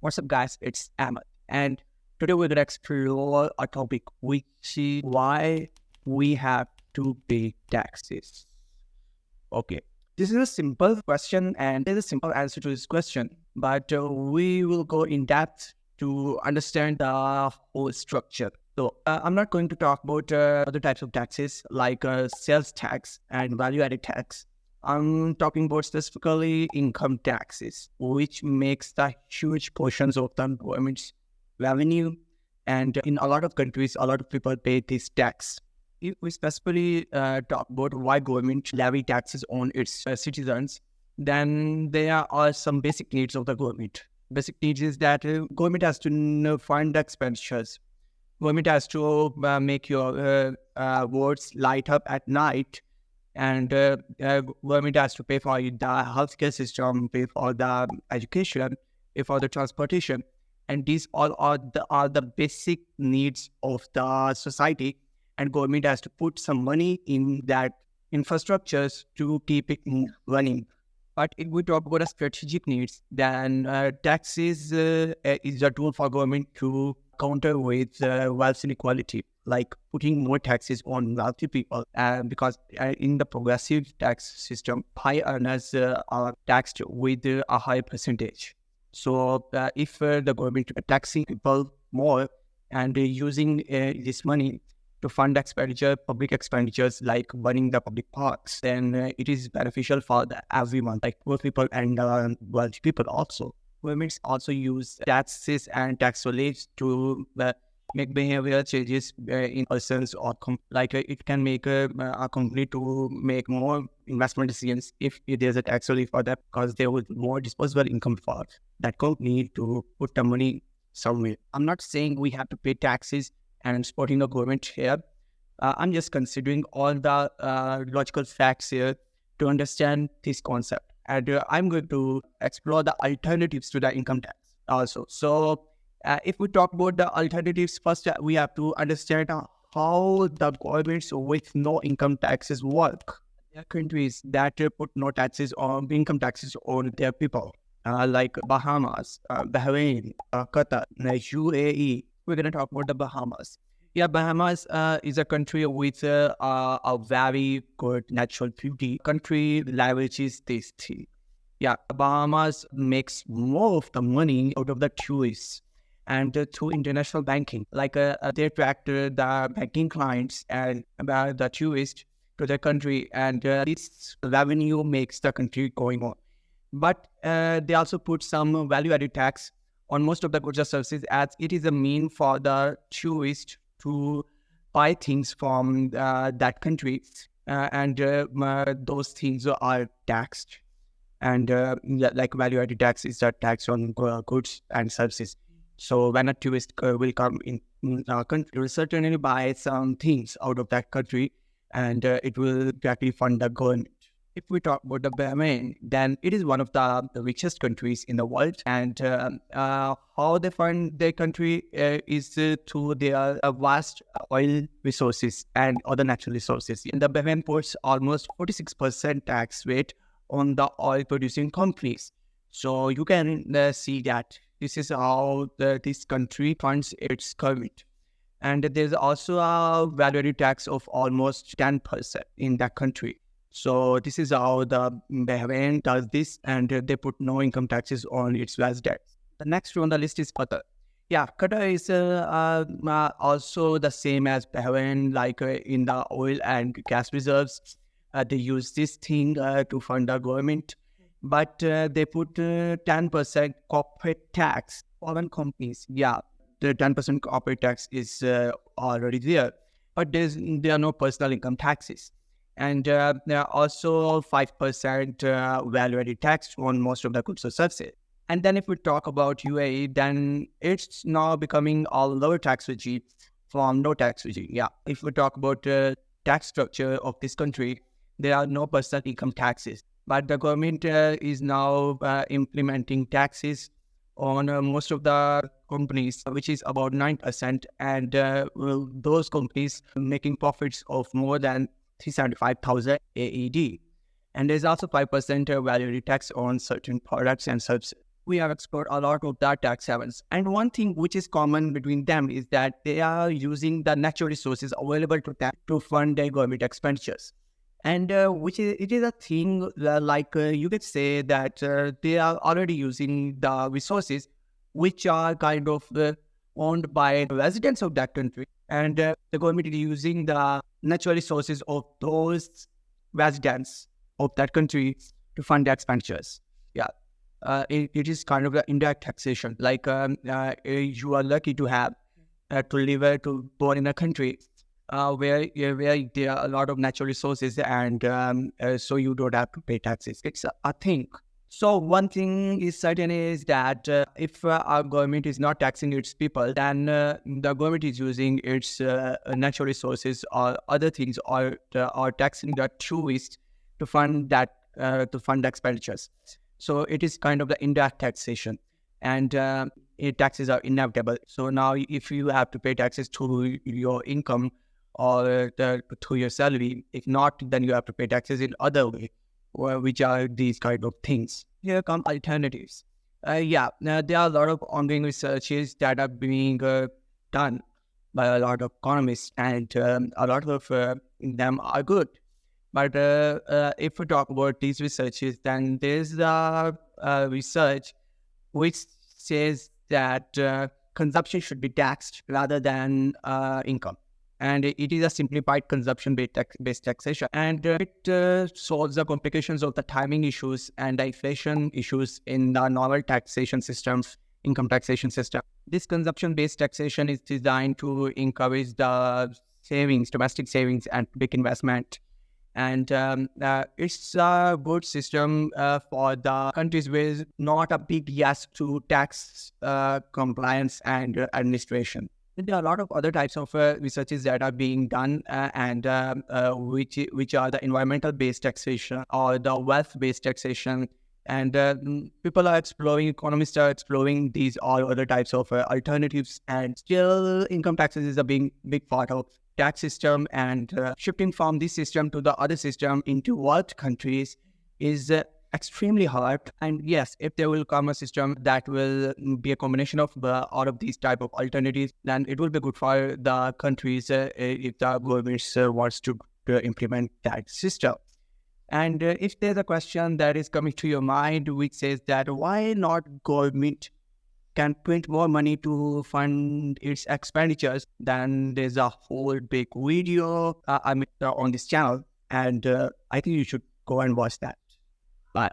What's up, guys? It's Ahmed, and today we're gonna explore a topic which is why we have to pay taxes. Okay, this is a simple question, and there's a simple answer to this question, but we will go in depth to understand the whole structure. I'm not going to talk about other types of taxes like sales tax and value-added tax. I'm talking about specifically income taxes, which makes the huge portions of the government's revenue. And in a lot of countries, a lot of people pay this tax. If we specifically talk about why government levy taxes on its citizens, then there are some basic needs of the government. Basic needs is that government has to fund the expenditures. Government has to make your wards light up at night, and government has to pay for the healthcare system, pay for the education, pay for the transportation, and these all are the basic needs of the society. And government has to put some money in that infrastructures to keep it running. But if we talk about the strategic needs, then taxes is a tool for government to counter with wealth inequality, like putting more taxes on wealthy people. Because in the progressive tax system, high earners are taxed with a high percentage. So if the government taxing people more and using this money to fund expenditure, public expenditures like running the public parks, then it is beneficial for everyone, like poor people and wealthy people also. Governments also use taxes and tax reliefs to make behavioral changes in persons or it can make a company to make more investment decisions if there's a tax relief for that, because there would more disposable income for that company to put the money somewhere. I'm not saying we have to pay taxes and supporting the government here. I'm just considering all the logical facts here to understand this concept. And I'm going to explore the alternatives to the income tax also. So if we talk about the alternatives, first we have to understand how the governments with no income taxes work. There are countries that put no taxes on income taxes on their people, like Bahamas, Bahrain, Qatar, UAE. We're going to talk about the Bahamas. Yeah, Bahamas is a country with a very good natural beauty. Country leverages this thing. Yeah, Bahamas makes more of the money out of the tourists and through international banking. Like they attract the banking clients and the tourists to the country, and this revenue makes the country going on. But they also put some value-added tax on most of the goods or services, as it is a mean for the tourist to buy things from that country, and those things are taxed. And like value-added tax is a tax on goods and services. So when a tourist will come in our country, will certainly buy some things out of that country, and it will directly fund the government. If we talk about the Bahrain, then it is one of the richest countries in the world. And how they fund their country is through their vast oil resources and other natural resources. And the Bahrain puts almost 46% tax rate on the oil producing companies. So you can see that this is how this country funds its government. And there's also a value tax of almost 10% in that country. So this is how the Bahrain does this, and they put no income taxes on its residents. The next on the list is Qatar. Yeah, Qatar is also the same as Bahrain, like in the oil and gas reserves. They use this thing to fund the government, but they put 10% corporate tax on companies. Yeah, the 10% corporate tax is already there, but there are no personal income taxes. And there are also 5% value-added tax on most of the goods or services. And then if we talk about UAE, then it's now becoming a lower tax regime from no tax regime. Yeah, if we talk about the tax structure of this country, there are no personal income taxes. But the government is now implementing taxes on most of the companies, which is about 9%. And those companies making profits of more than 375,000 AED. And there's also 5% value tax on certain products and services. we have explored a lot of the tax havens. And one thing which is common between them is that they are using the natural resources available to them to fund their government expenditures. And which is it is a thing you could say that they are already using the resources which are kind of owned by residents of that country, and the government is using the natural resources of those residents of that country to fund the expenditures. Yeah, it is kind of the indirect taxation. You are lucky to have to live to born in a country where there are a lot of natural resources, and so you don't have to pay taxes. It's a thing. So one thing is certain is that if our government is not taxing its people, then the government is using its natural resources or other things, or taxing the tourists to fund that expenditures. So it is kind of the indirect taxation, and taxes are inevitable. So now, if you have to pay taxes to your income or to your salary, if not, then you have to pay taxes in other way, which are these kind of things. Here come alternatives. There are a lot of ongoing researches that are being done by a lot of economists, and a lot of them are good. But if we talk about these researches, then there's a research which says that consumption should be taxed rather than income. And it is a simplified consumption-based taxation. And it solves the complications of the timing issues and the inflation issues in the normal taxation systems, income taxation system. This consumption-based taxation is designed to encourage the savings, domestic savings, and big investment. And it's a good system for the countries with not a big yes to tax compliance and administration. There are a lot of other types of researches that are being done, and which are the environmental-based taxation or the wealth-based taxation. And people are exploring, economists are exploring these all other types of alternatives. And still, income taxes is a big part of tax system, and shifting from this system to the other system in developed countries is extremely hard. And yes, if there will come a system that will be a combination of all of these type of alternatives, then it will be good for the countries if the government wants to implement that system. And if there's a question that is coming to your mind which says that why not government can print more money to fund its expenditures, then there's a whole big video on this channel, and I think you should go and watch that. Bye.